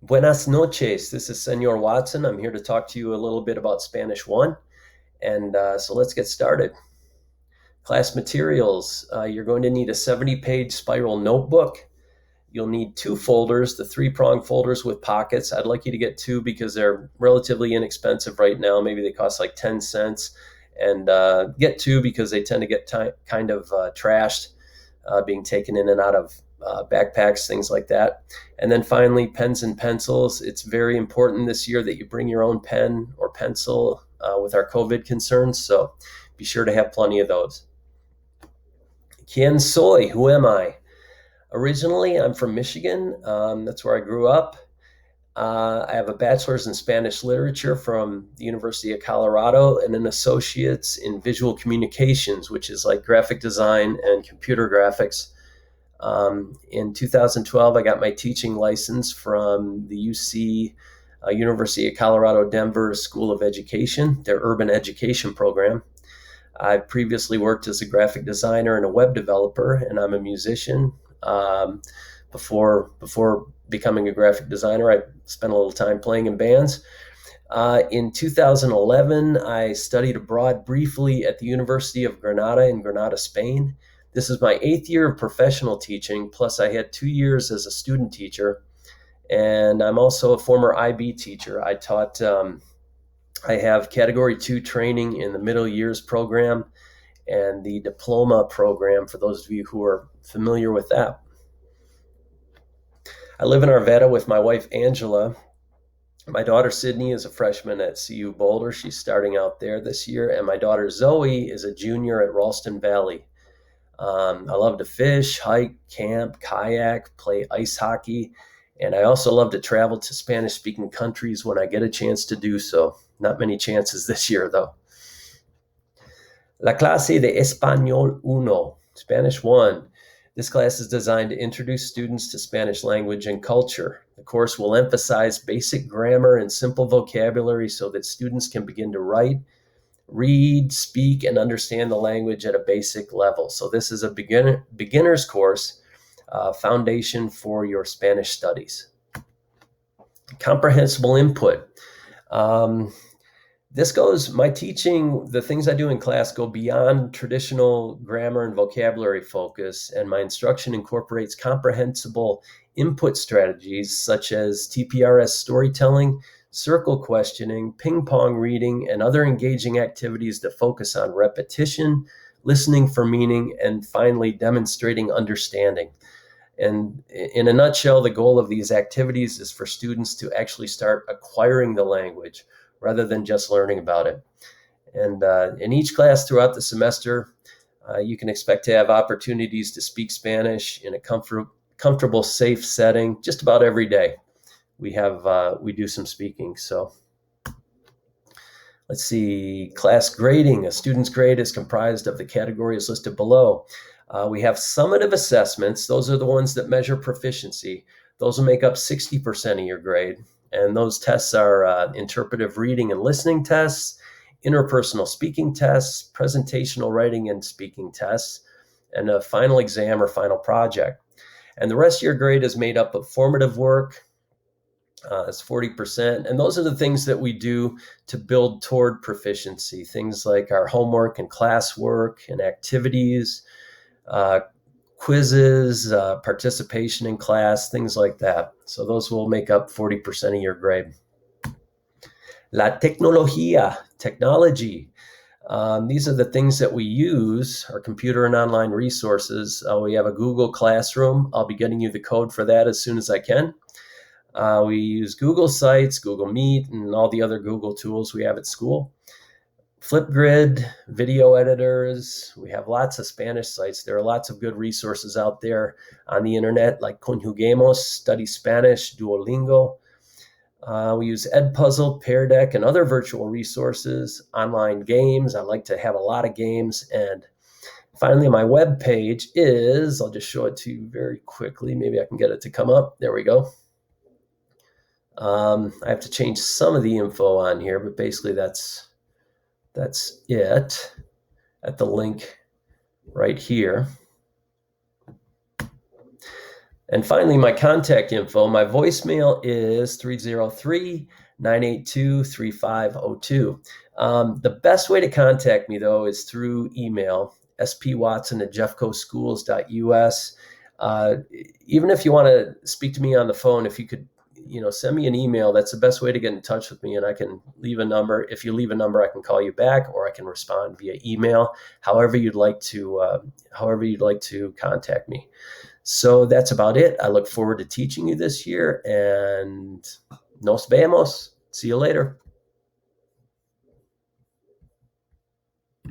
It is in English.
Buenas noches. This is Senor Watson. I'm here to talk to you a little bit about Spanish 1. So let's get started. Class materials. You're going to need a 70-page spiral notebook. You'll need two folders, the three-prong folders with pockets. I'd like you to get two because they're relatively inexpensive right now. Maybe they cost like 10 cents. And get two because they tend to get kind of trashed, being taken in and out of backpacks, things like that. And then finally, pens and pencils. It's very important this year that you bring your own pen or pencil with our COVID concerns. So be sure to have plenty of those. Quien soy? Who am I? Originally, I'm from Michigan. That's where I grew up. I have a bachelor's in Spanish literature from the University of Colorado and an associate's in visual communications, which is like graphic design and computer graphics. In 2012, I got my teaching license from the UC, University of Colorado Denver School of Education, their urban education program. I've previously worked as a graphic designer and a web developer, and I'm a musician. Before becoming a graphic designer, I spent a little time playing in bands. In 2011, I studied abroad briefly at the University of Granada in Granada, Spain. This is my 8th year of professional teaching, plus I had 2 years as a student teacher. And I'm also a former IB teacher. I have Category 2 training in the middle years program and the diploma program for those of you who are familiar with that. I live in Arvada with my wife, Angela. My daughter, Sydney, is a freshman at CU Boulder. She's starting out there this year. And my daughter, Zoe, is a junior at Ralston Valley. I love to fish, hike, camp, kayak, play ice hockey. And I also love to travel to Spanish-speaking countries when I get a chance to do so. Not many chances this year, though. La clase de Español 1, Spanish 1. This class is designed to introduce students to Spanish language and culture. The course will emphasize basic grammar and simple vocabulary so that students can begin to write, read, speak, and understand the language at a basic level. So this is a beginner's course, foundation for your Spanish studies. Comprehensible input. My teaching, the things I do in class go beyond traditional grammar and vocabulary focus, and my instruction incorporates comprehensible input strategies such as TPRS storytelling, circle questioning, ping pong reading, and other engaging activities that focus on repetition, listening for meaning, and finally demonstrating understanding. And in a nutshell, the goal of these activities is for students to actually start acquiring the language rather than just learning about it. And in each class throughout the semester, you can expect to have opportunities to speak Spanish in a comfortable, safe setting just about every day. We do some speaking. So let's see, class grading. A student's grade is comprised of the categories listed below. We have summative assessments. Those are the ones that measure proficiency. Those will make up 60% of your grade. And those tests are interpretive reading and listening tests, interpersonal speaking tests, presentational writing and speaking tests, and a final exam or final project. And the rest of your grade is made up of formative work. It's 40%. And those are the things that we do to build toward proficiency. Things like our homework and classwork and activities, quizzes, participation in class, things like that. So those will make up 40% of your grade. La tecnología, technology. These are the things that we use, our computer and online resources. We have a Google Classroom. I'll be getting you the code for that as soon as I can. We use Google Sites, Google Meet, and all the other Google tools we have at school. Flipgrid, video editors. We have lots of Spanish sites. There are lots of good resources out there on the internet, like Conjuguemos, Study Spanish, Duolingo. We use Edpuzzle, Pear Deck, and other virtual resources, online games. I like to have a lot of games. And finally, my web page is, I'll just show it to you very quickly. Maybe I can get it to come up. There we go. I have to change some of the info on here, but basically that's it at the link right here. And finally, my contact info. My voicemail is 303-982-3502. The best way to contact me, though, is through email, spwatson@jeffcoschools.us. Uh, Even if you want to speak to me on the phone, if you could, send me an email. That's the best way to get in touch with me, and I can leave a number. If you leave a number, I can call you back, or I can respond via email. However you'd like to contact me. So that's about it. I look forward to teaching you this year, and nos vemos. See you later.